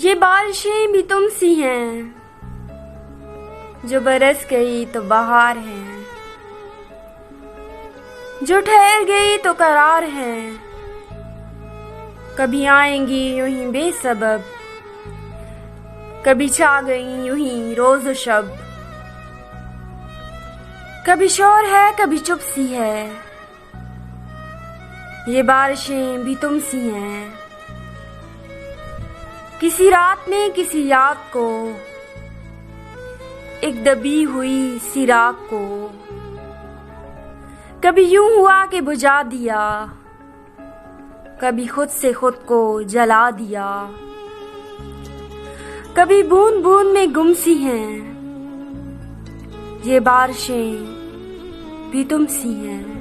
ये बारिशें भी तुम सी हैं, जो बरस गई तो बहार है, जो ठहर गई तो करार है। कभी आएंगी यूं ही बेसबब, कभी छा गई यूं ही रोज शब। कभी शोर है कभी चुप सी है, ये बारिशें भी तुम सी हैं। किसी रात में किसी याद को, एक दबी हुई सी राख को, कभी यूं हुआ कि बुझा दिया, कभी खुद से खुद को जला दिया। कभी बूंद बूंद में गुम सी हैं, ये बारिशें भी तुम सी हैं।